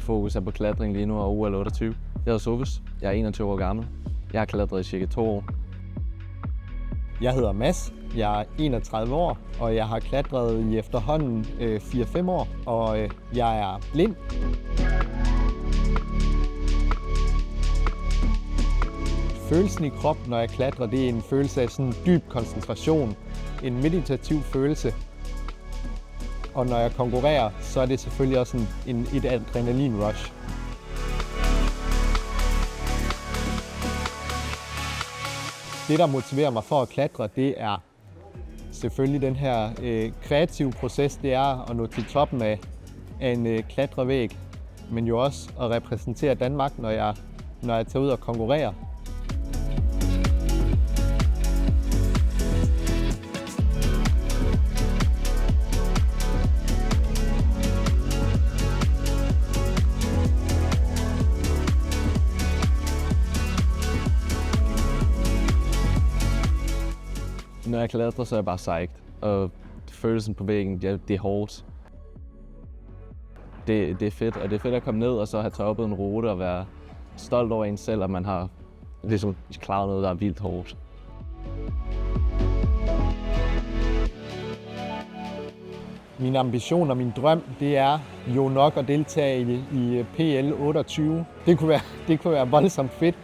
fokus er på klatring lige nu og OL 28. Jeg hedder Sofus. Jeg er 21 år gammel. Jeg har klatret i cirka 2 år. Jeg hedder Mads. Jeg er 31 år, og jeg har klatret i efterhånden 4-5 år, og jeg er blind. Følelsen i kroppen, når jeg klatrer, det er en følelse af sådan dyb koncentration. En meditativ følelse. Og når jeg konkurrerer, så er det selvfølgelig også et adrenalin-rush. Det, der motiverer mig for at klatre, det er selvfølgelig den her kreative proces, det er at nå til toppen af en klatrevæg, men jo også at repræsentere Danmark, når jeg tager ud og konkurrerer. Når jeg klatrer, så er jeg bare psyched, og følelsen på væggen, det er hårdt. Det er fedt, og det er fedt at komme ned og så have toppet en rute og være stolt over en selv, at man har ligesom klaret noget, der er vildt hårdt. Min ambition og min drøm, det er jo nok at deltage i PL 28. Det kunne være voldsomt fedt,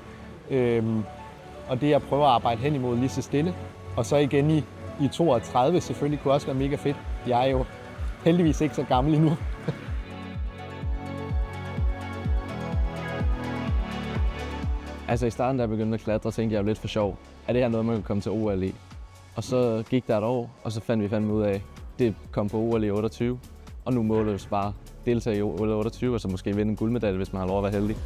og det jeg prøver at arbejde hen imod lige så stille. Og så igen i 32 selvfølgelig kunne også være mega fedt. Jeg er jo heldigvis ikke så gammel endnu. Altså i starten, da jeg begyndte at klatre, tænkte jeg jo lidt for sjov. Er det her noget, man kan komme til OL i? Og så gik der et år, og så fandt vi fandme ud af, det kom på OL i 28. Og nu måler vi bare deltage i OL 28, og så måske vinde en guldmedalje, hvis man har lov at være heldig.